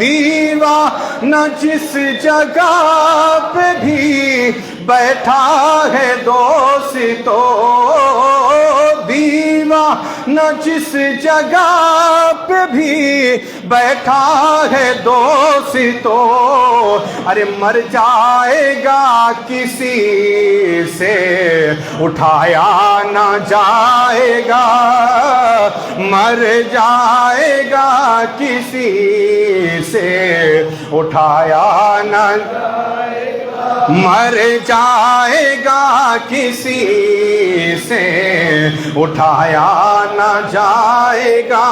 دیوانہ جس جگہ پہ بھی بیٹھا ہے دوستو، دیوانہ جس جگہ پہ بھی بیٹھا ہے دوستو، ارے مر جائے گا کسی سے اٹھایا نہ جائے گا، مر جائے گا کسی سے اٹھایا نہ جائے گا، مر جائے گا کسی سے اٹھایا نہ جائے گا،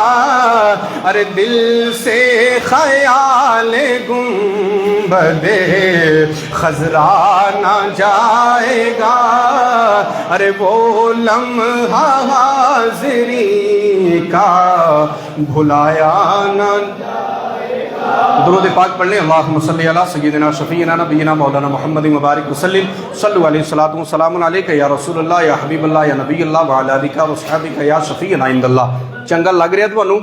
ارے دل سے خیال گنبد خضرا نہ جائے گا، ارے وہ لمحہ حاضری کا بھلایا نہ جائے گا۔ درود پاک پڑھ لیں۔ اللہم صلی علی سیدنا شفیعنا نبینا مولانا محمد مبارک وسلم، صلو علیہ الصلوۃ والسلام علیک یا رسول اللہ یا حبیب اللہ یا نبی اللہ وعلی آلہ وصحبہ یا شفیعنا عند اللہ۔ چنگا لگ رہا تھانوں؟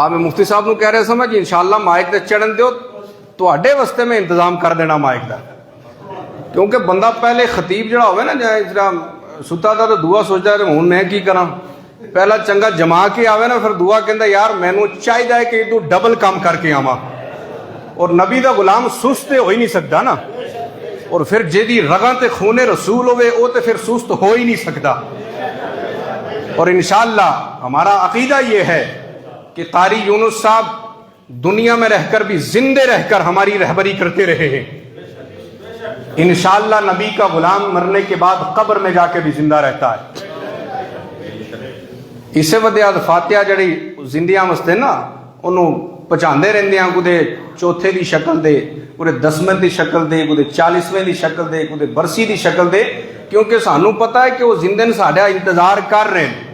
آپ مفتی صاحب نو کہہ رہے سمجھ انشاءاللہ مائک تے چڑھن دیو، تواڈے واسطے میں انتظام کر دینا مائک دا، کیونکہ بندہ پہلے خطیب جڑا ہوئے نا جڑا ستا تھا تو دعا سوچتا ہے ہوں میں کی کراں، پہلا چنگا جما کے آوے نا پھر دعا کہندا یار مینوں چاہیے کہ تو ڈبل کام کر کے آواں، اور نبی دا غلام سست ہو ہی نہیں سکتا نا، اور پھر جیدی رگاں تے خون رسول ہوئے او تے پھر سست ہو ہی نہیں سکتا۔ اور انشاءاللہ ہمارا عقیدہ یہ ہے کہ قاری یونس صاحب دنیا میں رہ کر بھی زندے رہ کر ہماری رہبری کرتے رہے ہیں، انشاءاللہ نبی کا غلام مرنے کے بعد قبر میں جا کے بھی زندہ رہتا ہے۔ اسے ودیاد فاتحہ جڑی زندیاں واسطے نا انہوں پہچاندے رہندے ہیں، کدے چوتھے دی شکل دے، کدے 10ویں دی شکل دے، کدے 40ویں دی شکل دے، کدے برسی دی شکل دے، کیونکہ سانوں پتہ ہے کہ وہ زندے ساڈا انتظار کر رہے ہیں۔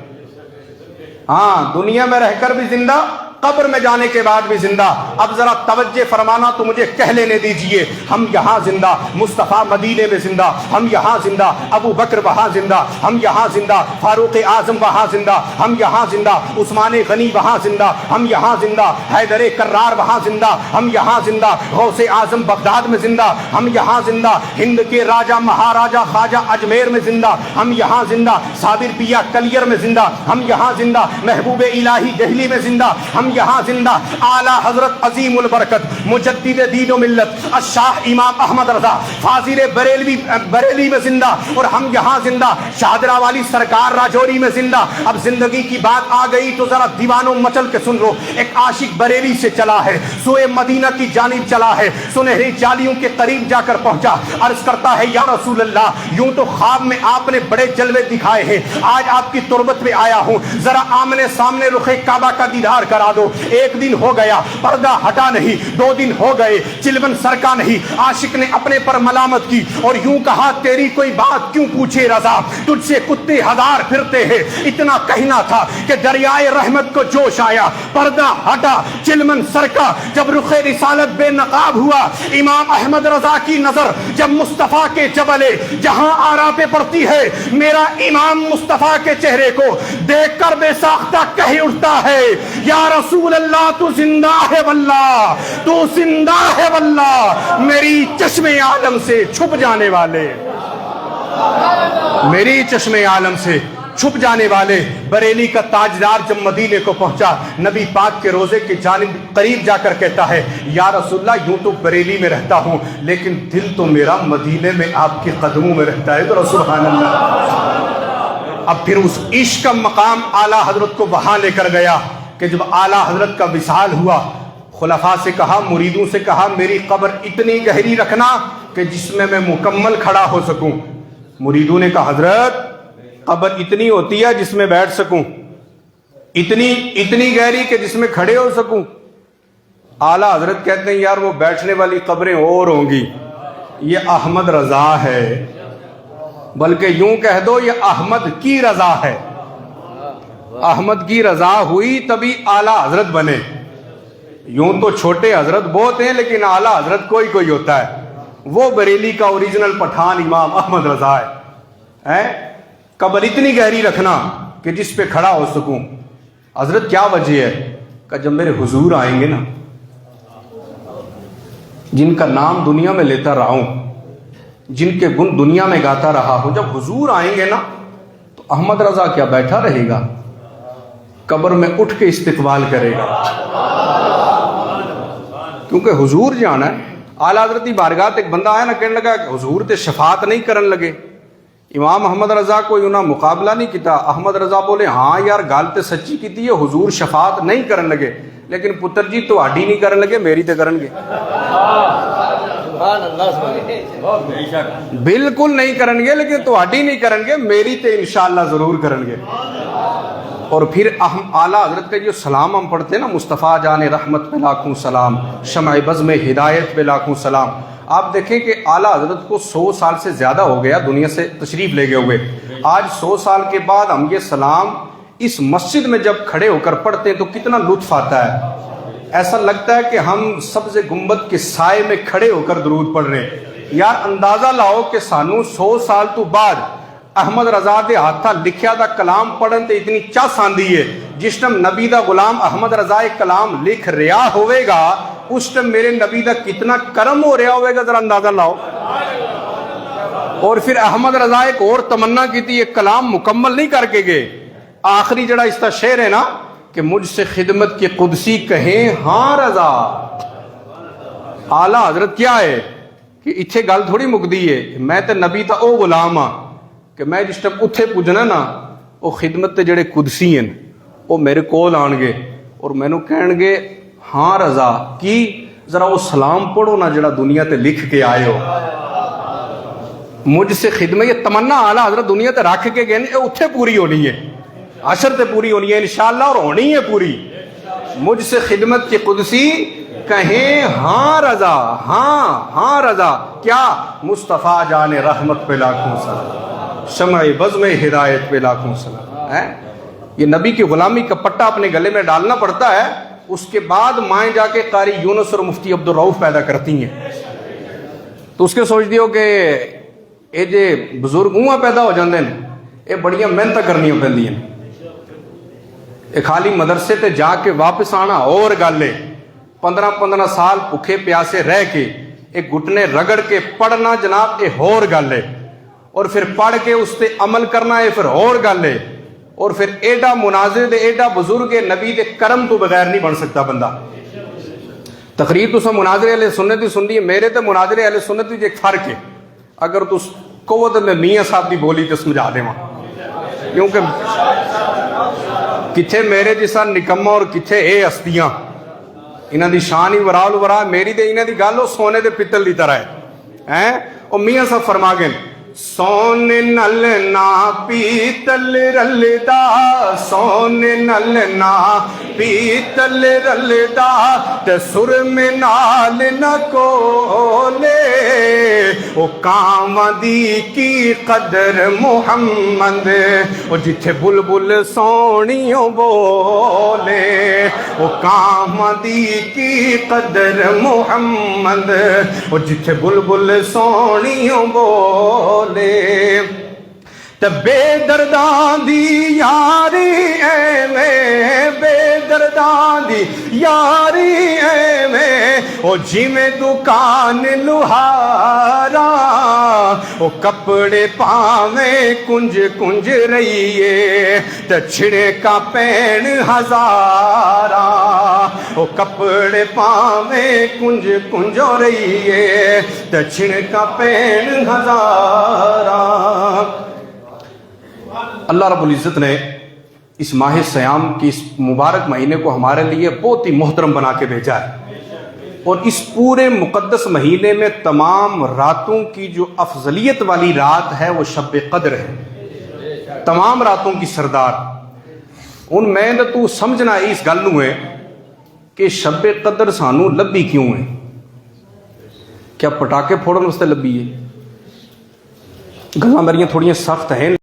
ہاں دنیا میں رہ کر بھی زندہ، قبر میں جانے کے بعد بھی زندہ۔ اب ذرا توجہ فرمانا تو مجھے کہہ لینے دیجئے، ہم یہاں زندہ، مصطفیٰ مدینے میں زندہ، ہم یہاں زندہ، ابو بکر وہاں زندہ، ہم یہاں زندہ، فاروق اعظم وہاں زندہ، ہم یہاں زندہ، عثمان غنی وہاں زندہ، ہم یہاں زندہ، حیدر کرار وہاں زندہ، ہم یہاں زندہ، غوث اعظم بغداد میں زندہ، ہم یہاں زندہ، ہند کے راجہ مہاراجہ خواجہ اجمیر میں زندہ، ہم یہاں زندہ، صابر پیا کلیر میں زندہ، ہم یہاں زندہ، محبوب الہی دہلی میں زندہ، ہم یہاں زندہ، اعلیٰ حضرت عظیم البرکت مجدد دین و ملت الشاہ امام احمد رضا فاضل بریلی میں زندہ، اور ہم یہاں زندہ، شاہدرہ والی سرکار راجوری میں زندہ۔ اب زندگی کی بات آ گئی تو ذرا دیوانوں مچل کے سن لو، ایک عاشق بریلی سے چلا ہے، سوئے مدینہ کی جانب چلا ہے، سنہری جالیوں کے قریب جا کر پہنچا، عرض کرتا ہے یا رسول اللہ یوں تو خواب میں آپ نے بڑے جلوے دکھائے ہیں، آج آپ کی تربت میں آیا ہوں، ذرا آمنے سامنے رخ کعبہ کا دیدار کرا دو۔ ایک دن ہو گیا پردہ ہٹا نہیں، 2 دن ہو گئے چلمن سرکا نہیں، عاشق نے اپنے پر ملامت کی اور یوں کہا تیری کوئی بات کیوں پوچھے رضا، تجھ سے کتے ہزار پھرتے ہیں، اتنا کہنا تھا کہ دریائے رحمت کو جوش آیا، پردہ ہٹا چلمن سرکا، جب رخ رسالت بے نقاب ہوا، امام احمد رضا کی نظر جب مصطفیٰ کے جبلے جہاں آرا پہ پڑتی ہے، میرا امام مصطفیٰ کے چہرے کو دیکھ کر بے ساختہ کہہ اٹھتا ہے یا رسول اللہ تو زندہ ہے واللہ، تو زندہ ہے واللہ، میری چشم عالم سے چھپ جانے والے، میری چشم عالم سے چھپ جانے والے۔ بریلی کا تاجدار جب مدینے کو پہنچا، نبی پاک کے روزے کی جانب قریب جا کر کہتا ہے یا رسول اللہ یوں تو بریلی میں رہتا ہوں لیکن دل تو میرا مدینے میں آپ کے قدموں میں رہتا ہے۔ تو سبحان اللہ۔ اب پھر اس عشق کا مقام اعلیٰ حضرت کو وہاں لے کر گیا کہ جب اعلیٰ حضرت کا وصال ہوا، خلفاء سے کہا، مریدوں سے کہا میری قبر اتنی گہری رکھنا کہ جس میں میں مکمل کھڑا ہو سکوں۔ مریدوں نے کہا حضرت قبر اتنی ہوتی ہے جس میں بیٹھ سکوں، اتنی گہری کہ جس میں کھڑے ہو سکوں۔ اعلیٰ حضرت کہتے ہیں یار وہ بیٹھنے والی قبریں اور ہوں گی، یہ احمد رضا ہے، بلکہ یوں کہہ دو یہ احمد کی رضا ہے۔ احمد کی رضا ہوئی تبھی اعلیٰ حضرت بنے۔ یوں تو چھوٹے حضرت بہت ہیں لیکن اعلیٰ حضرت کوئی ہوتا ہے، وہ بریلی کا اوریجنل پٹھان امام احمد رضا ہے۔ قبر اتنی گہری رکھنا کہ جس پہ کھڑا ہو سکوں۔ حضرت کیا وجہ ہے؟ کہ جب میرے حضور آئیں گے نا، جن کا نام دنیا میں لیتا رہا ہوں، جن کے گن دنیا میں گاتا رہا ہوں، جب حضور آئیں گے نا تو احمد رضا کیا بیٹھا رہے گا؟ قبر میں اٹھ کے استقبال کرے گا، کیونکہ حضور جانا ہے۔ اعلیٰ حضرت بارگاہ ایک بندہ آیا نا، کہنے لگا کہ حضور تے شفاعت نہیں کرن لگے۔ امام احمد رضا کو انہاں مقابلہ نہیں کیتا۔ احمد رضا بولے ہاں یار گل تے سچی کیتی ہے، حضور شفاعت نہیں کرن لگے، لیکن پتر جی تہاڈی نہیں کرن لگے، میری تے کرن گے۔ بالکل نہیں کرن گے، لیکن تہاڈی نہیں کرن گے، میری تے انشاءاللہ ضرور کرن گے۔ اور پھر اعلیٰ حضرت کا جو سلام ہم پڑھتے ہیں نا، مصطفیٰ جان رحمت پہ لاکھوں سلام، شمع بزم ہدایت پہ لاکھوں سلام۔ آپ دیکھیں کہ اعلیٰ حضرت کو 100 سال سے زیادہ ہو گیا دنیا سے تشریف لے گئے ہوئے، آج 100 سال کے بعد ہم یہ سلام اس مسجد میں جب کھڑے ہو کر پڑھتے ہیں تو کتنا لطف آتا ہے۔ ایسا لگتا ہے کہ ہم سبز گنبد کے سائے میں کھڑے ہو کر درود پڑھ رہے ہیں۔ یار اندازہ لاؤ کہ سانو 100 سال تو بعد احمد رضا دے ہاتھا لکھیا دا کلام پڑھن تے اتنی چاس آندی ہے۔ جس ٹائم نبی دا غلام احمد رضا ایک کلام لکھ رہا ہوئے گا، اس ٹائم میرے نبی دا کتنا کرم ہو رہا ہوئے گا، ذرا اندازہ لاؤ۔ اور پھر احمد رضا ایک اور تمنا کی تھی، ایک کلام مکمل نہیں کر کے گئے، آخری جڑا اس کا شعر ہے نا کہ مجھ سے خدمت کی قدسی کہیں ہاں رضا۔ اعلیٰ حضرت کیا ہے کہ اتھے گل تھوڑی مکدی ہے، میں تے نبی تا او غلام ہاں کہ میں جس ٹائم اتھے پوجنا نا، وہ خدمت تے جڑے قدسی ہیں وہ میرے کول آن گے اور مینوں کہن گے ہاں رضا کی ذرا وہ سلام پڑھو نا جڑا دنیا تے لکھ کے آئے ہو۔ مجھ سے خدمت، یہ تمنا اعلیٰ حضرت دنیا تے رکھ کے گئے، یہ اتھے پوری ہونی ہے، عشر تے پوری ہونی ہے انشاءاللہ، اور ہونی ہے پوری۔ مجھ سے خدمت کی قدسی کہیں ہاں رضا، ہاں رضا، کیا مصطفیٰ جان رحمت پہ لاکھوں سلام، شمع بزم ہدایت پہ لاکھوں سلام ہے۔ یہ نبی کی غلامی کا پٹا اپنے گلے میں ڈالنا پڑتا ہے، اس کے بعد مائیں جا کے قاری یونس اور مفتی عبدالرؤف پیدا کرتی ہیں۔ تو اس کے سوچ دیو کہ یہ جے بزرگ اوہاں پیدا ہو جاندے ہیں، یہ بڑیاں محنت کرنی پیندیاں، یہ خالی مدرسے تے جا کے واپس آنا اور گل ہے، 15 سال بھوکے پیاسے رہ کے ایک گھٹنے رگڑ کے پڑھنا جناب یہ اور گل ہے، اور پھر پڑھ کے اس تے عمل کرنا ہے پھر اور گل ہے، اور پھر ایڈا مناظر دے ایڈا بزرگ نبی دے کرم تو بغیر نہیں بن سکتا بندہ۔ تقریر تو سا مناظر اہل سنت دی سننی ہے، میرے تے مناظر اہل سنت دی ایک فرق ہے۔ اگر تو قوت میں میاں صاحب دی بولی تے سمجھا دے وہاں، کیونکہ کتھے میرے جیسا نکما اور کتھے اے ہستیاں، انہاں دی شان ہی ورال ورا، میری تے انہاں دی گل سونے دے پتل دی طرح ہے۔ اور میاں صاحب فرما گئے سونے نل نا پیتل رلدا، سونے نل نا پیتل رلدا، تے سر میں نال نہ کولے، او کام دی کی قدر محمد، او جتھے بلبل سونیوں بولے، او کام دی کی قدر محمد، او جتھے بلبل سونیوں بولے، تے بے درداں دی یاری ایویں، بے درداں دی یاری ایویں، او جی میں دکان لوہارا، او کپڑے پاویں کنج کنج رہیے، تے چھڑے کا پین ہزارا، او کپڑے پاویں کنج کنج رہیے، تے چھڑے کا پین ہزارا۔ اللہ رب العزت نے اس ماہ سیام کی اس مبارک مہینے کو ہمارے لیے بہت ہی محترم بنا کے بھیجا ہے، اور اس پورے مقدس مہینے میں تمام راتوں کی جو افضلیت والی رات ہے وہ شب قدر ہے، تمام راتوں کی سردار۔ ان میں تو سمجھنا اس گل نو ہے کہ شب قدر سانو لبھی کیوں ہے؟ کیا پٹاکے پھوڑن واسطے لبھی ہے؟ گلاں میریاں تھوڑیاں سخت ہیں۔